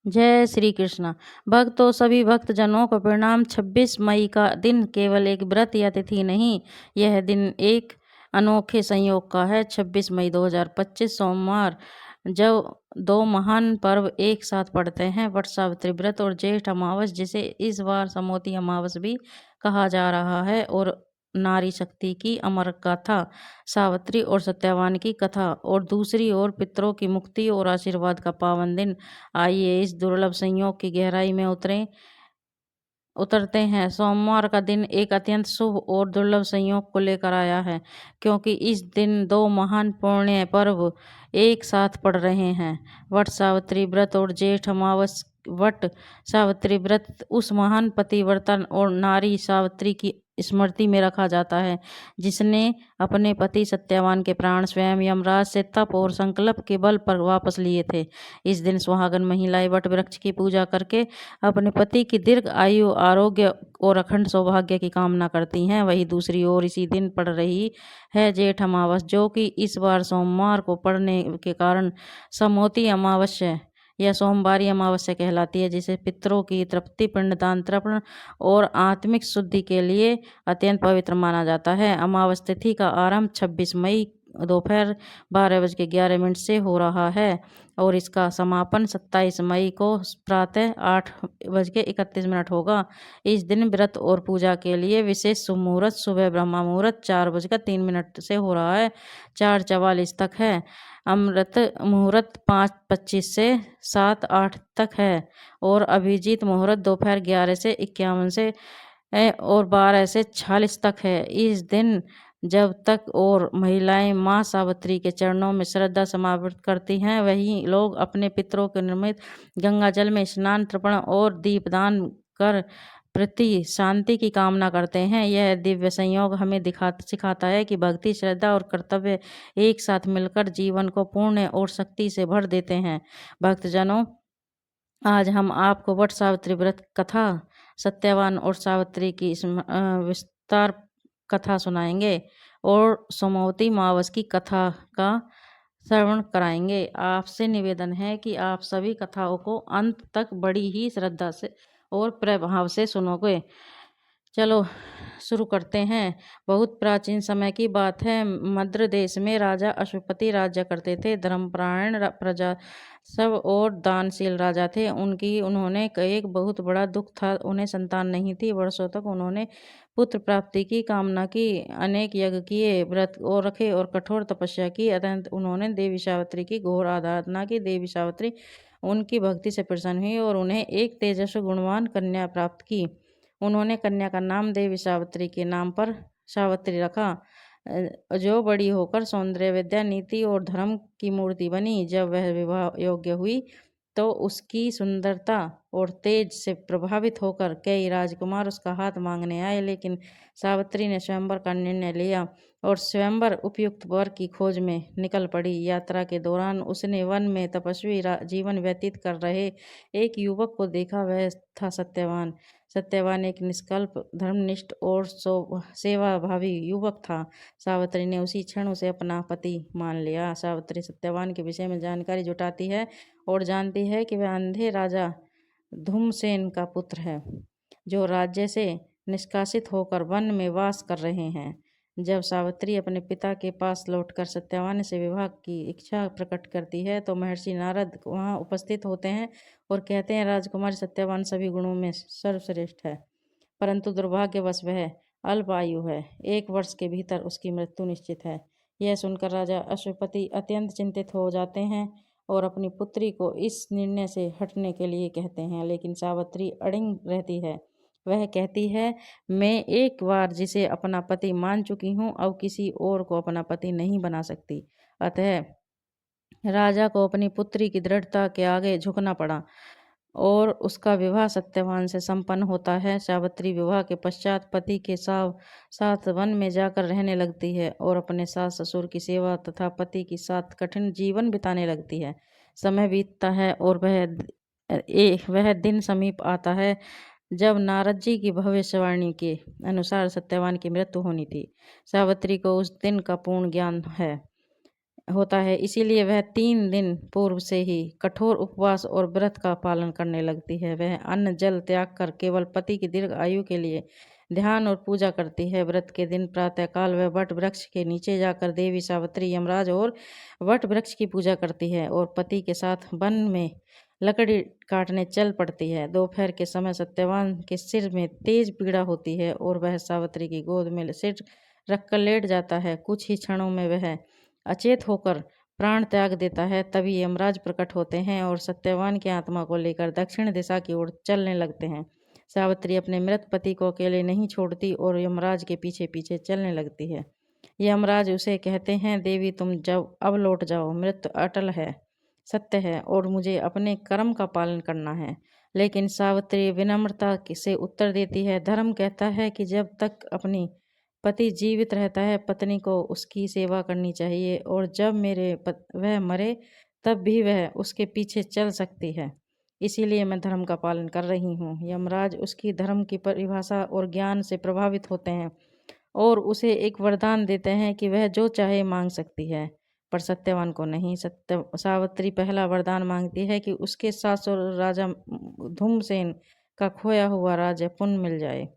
जय श्री कृष्ण। भक्तों, सभी भक्तजनों को प्रणाम। 26 मई का दिन केवल एक व्रत या तिथि नहीं, यह दिन एक अनोखे संयोग का है। 26 मई 2025 सोमवार, जब दो महान पर्व एक साथ पड़ते हैं, वट सावित्री व्रत और जेठ अमावस, जिसे इस बार समोती अमावस भी कहा जा रहा है, और नारी शक्ति की अमर कथा, सावित्री और सत्यवान की कथा, और दूसरी ओर पितरों की मुक्ति और आशीर्वाद का पावन दिन। आइए इस दुर्लभ संयोग की गहराई में उतरते हैं। सोमवार का दिन एक अत्यंत शुभ और दुर्लभ संयोग को लेकर आया है, क्योंकि इस दिन दो महान पुण्य पर्व एक साथ पड़ रहे हैं, वट सावित्री व्रत और जेठ अमावस। वट सावित्री व्रत उस महान पतिव्रता और नारी सावित्री की स्मृति में रखा जाता है, जिसने अपने पति सत्यवान के प्राण स्वयं यमराज से तप और संकल्प के बल पर वापस लिए थे। इस दिन सुहागन महिलाएं वट वृक्ष की पूजा करके अपने पति की दीर्घ आयु, आरोग्य और अखंड सौभाग्य की कामना करती हैं। वहीं दूसरी ओर इसी दिन पड़ रही है जेठ अमावस, जो कि इस बार सोमवार को पड़ने के कारण समोती अमावस्या या सोमवारी अमावस्या कहलाती है, जिसे पितरों की तृप्ति, पिंडदान, तर्पण और आत्मिक शुद्धि के लिए अत्यंत पवित्र माना जाता है। अमावस तिथि का आरंभ 26 मई दोपहर 12:11 से हो रहा है और इसका समापन 27 मई को प्रातः 8:31 होगा। इस दिन व्रत और पूजा के लिए विशेष शुभ मुहूर्त सुबह ब्रह्म मुहूर्त 4:03 से हो रहा है, 4:44 तक है। अमृत मुहूर्त 5:25 से 7:08 तक है और अभिजीत मुहूर्त दोपहर 11 से 51 से और 12 से 46 तक है। इस दिन जब तक और महिलाएं मां सावित्री के चरणों में श्रद्धा समर्पित करती हैं, वहीं लोग अपने पितरों के निर्मित गंगा जल में स्नान, तर्पण और दीपदान कर प्रति शांति की कामना करते हैं। यह दिव्य संयोग हमें सिखाता है कि भक्ति, श्रद्धा और कर्तव्य एक साथ मिलकर जीवन को पुण्य और शक्ति से भर देते हैं। भक्तजनों, आज हम आपको वट सावित्री व्रत कथा, सत्यवान और सावित्री की विस्तार कथा सुनाएंगे और सोमवती अमावस की कथा का श्रवण कराएंगे। आपसे निवेदन है कि आप सभी कथाओं को अंत तक बड़ी ही श्रद्धा से और प्रभाव से सुनोगे। चलो शुरू करते हैं। बहुत प्राचीन समय की बात है। मद्र देश में राजा अश्वपति राज्य करते थे। धर्मपरायण प्रजा सब और दानशील राजा थे। उन्होंने एक बहुत बड़ा दुख था, उन्हें संतान नहीं थी। वर्षों तक उन्होंने पुत्र प्राप्ति की कामना की, अनेक यज्ञ किए, व्रत और रखे और कठोर तपस्या की। अत्यंत उन्होंने देवी सावित्री की घोर आराधना की। देवी सावित्री उनकी भक्ति से प्रसन्न हुई और उन्हें एक तेजस्वी गुणवान कन्या प्राप्त की। उन्होंने कन्या का नाम देवी सावित्री के नाम पर सावित्री रखा, जो बड़ी होकर सौंदर्य, विद्या, नीति और धर्म की मूर्ति बनी। जब वह विवाह योग्य हुई तो उसकी सुंदरता और तेज से प्रभावित होकर कई राजकुमार उसका हाथ मांगने आए, लेकिन सावित्री ने स्वयंवर का निर्णय लिया और स्वयंवर उपयुक्त वर की खोज में निकल पड़ी। यात्रा के दौरान उसने वन में तपस्वी जीवन व्यतीत कर रहे एक युवक को देखा। वह था सत्यवान। सत्यवान एक निष्कल्प, धर्मनिष्ठ और सेवाभावी युवक था। सावित्री ने उसी क्षण उसे अपना पति मान लिया। सावित्री सत्यवान के विषय में जानकारी जुटाती है और जानती है कि वह अंधे राजा धूमसेन का पुत्र है, जो राज्य से निष्कासित होकर वन में वास कर रहे हैं। जब सावित्री अपने पिता के पास लौटकर सत्यवान से विवाह की इच्छा प्रकट करती है, तो महर्षि नारद वहां उपस्थित होते हैं और कहते हैं, राजकुमारी सत्यवान सभी गुणों में सर्वश्रेष्ठ है, परंतु दुर्भाग्यवश वह अल्प आयु है। 1 वर्ष के भीतर उसकी मृत्यु निश्चित है। यह सुनकर राजा अश्वपति अत्यंत चिंतित हो जाते हैं और अपनी पुत्री को इस निर्णय से हटने के लिए कहते हैं, लेकिन सावित्री अड़िग रहती है। वह कहती है, मैं एक बार जिसे अपना पति मान चुकी हूँ, अब किसी और को अपना पति नहीं बना सकती। अतः राजा को अपनी पुत्री की दृढ़ता के आगे झुकना पड़ा और उसका विवाह सत्यवान से संपन्न होता है। सावित्री विवाह के पश्चात पति के साथ वन में जाकर रहने लगती है और अपने सास ससुर की सेवा तथा पति के साथ कठिन जीवन बिताने लगती है। समय बीतता है और वह दिन समीप आता है जब नारद जी की भविष्यवाणी के अनुसार सत्यवान की मृत्यु होनी थी। सावित्री को उस दिन का पूर्ण ज्ञान है। होता है, इसीलिए वह 3 दिन पूर्व से ही कठोर उपवास और व्रत का पालन करने लगती है। वह अन्न जल त्याग कर केवल पति की दीर्घ आयु के लिए ध्यान और पूजा करती है। व्रत के दिन प्रातःकाल वह वट वृक्ष के नीचे जाकर देवी सावित्री, यमराज और वट वृक्ष की पूजा करती है और पति के साथ वन में लकड़ी काटने चल पड़ती है। दोपहर के समय सत्यवान के सिर में तेज पीड़ा होती है और वह सावित्री की गोद में सिर रखकर लेट जाता है। कुछ ही क्षणों में वह अचेत होकर प्राण त्याग देता है। तभी यमराज प्रकट होते हैं और सत्यवान की आत्मा को लेकर दक्षिण दिशा की ओर चलने लगते हैं। सावित्री अपने मृत पति को अकेले नहीं छोड़ती और यमराज के पीछे पीछे चलने लगती है। यमराज उसे कहते हैं, देवी तुम जब अब लौट जाओ, मृत्यु अटल है, सत्य है और मुझे अपने कर्म का पालन करना है। लेकिन सावित्री विनम्रता से उत्तर देती है, धर्म कहता है कि जब तक अपनी पति जीवित रहता है पत्नी को उसकी सेवा करनी चाहिए और जब वह मरे तब भी वह उसके पीछे चल सकती है। इसीलिए मैं धर्म का पालन कर रही हूँ। यमराज उसकी धर्म की परिभाषा और ज्ञान से प्रभावित होते हैं और उसे एक वरदान देते हैं कि वह जो चाहे मांग सकती है, पर सत्यवान को नहीं। सावित्री पहला वरदान मांगती है कि उसके ससुर राजा धूमसेन का खोया हुआ राज्य पुनः मिल जाए।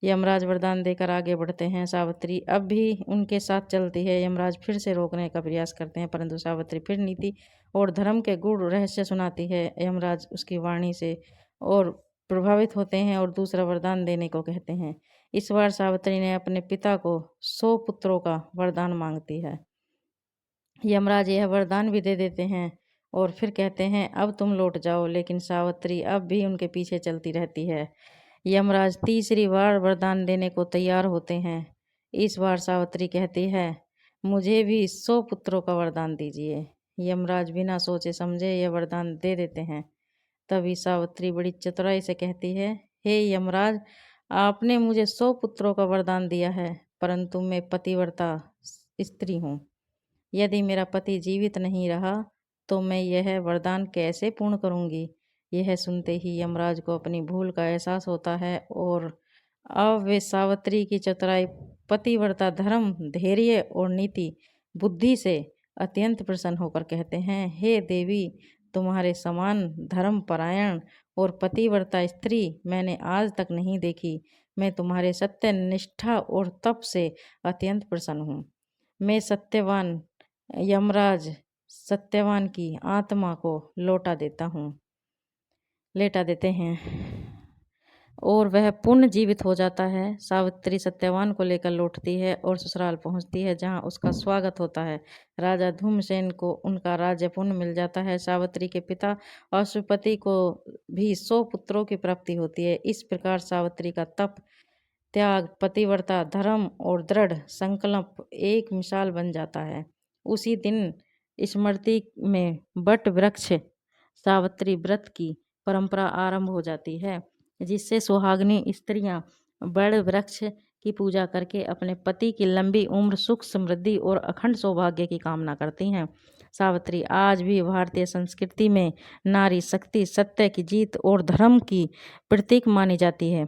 यमराज वरदान देकर आगे बढ़ते हैं। सावित्री अब भी उनके साथ चलती है। यमराज फिर से रोकने का प्रयास करते हैं, परंतु सावित्री फिर नीति और धर्म के गूढ़ रहस्य सुनाती है। यमराज उसकी वाणी से और प्रभावित होते हैं और दूसरा वरदान देने को कहते हैं। इस बार सावित्री ने अपने पिता को 100 पुत्रों का वरदान मांगती है। यमराज यह वरदान भी दे देते हैं और फिर कहते हैं, अब तुम लौट जाओ। लेकिन सावित्री अब भी उनके पीछे चलती रहती है। यमराज तीसरी बार वरदान देने को तैयार होते हैं। इस बार सावित्री कहती है, मुझे भी 100 पुत्रों का वरदान दीजिए। यमराज बिना सोचे समझे यह वरदान दे देते हैं। तभी सावित्री बड़ी चतुराई से कहती है, हे यमराज, आपने मुझे 100 पुत्रों का वरदान दिया है, परंतु मैं पतिव्रता स्त्री हूँ। यदि मेरा पति जीवित नहीं रहा तो मैं यह वरदान कैसे पूर्ण करूंगी। यह सुनते ही यमराज को अपनी भूल का एहसास होता है और अब वे सावित्री की चतुराई, पतिव्रता धर्म, धैर्य और नीति बुद्धि से अत्यंत प्रसन्न होकर कहते हैं, हे देवी, तुम्हारे समान धर्मपरायण और पतिव्रता स्त्री मैंने आज तक नहीं देखी। मैं तुम्हारे सत्य, निष्ठा और तप से अत्यंत प्रसन्न हूँ। मैं सत्यवान यमराज सत्यवान की आत्मा को लेटा देते हैं और वह पुनः जीवित हो जाता है। सावित्री सत्यवान को लेकर लौटती है और ससुराल पहुंचती है, जहां उसका स्वागत होता है। राजा धूमसेन को उनका राज्य पुनः मिल जाता है। सावित्री के पिता अश्वपति को भी 100 पुत्रों की प्राप्ति होती है। इस प्रकार सावित्री का तप, त्याग, पतिव्रता, धर्म और दृढ़ संकल्प एक मिसाल बन जाता है। उसी दिन स्मृति में वट वृक्ष सावित्री व्रत की परंपरा आरंभ हो जाती है, जिससे सुहागिनी स्त्रियां बड़ वृक्ष की पूजा करके अपने पति की लंबी उम्र, सुख, समृद्धि और अखंड सौभाग्य की कामना करती हैं। सावित्री आज भी भारतीय संस्कृति में नारी शक्ति, सत्य की जीत और धर्म की प्रतीक मानी जाती है।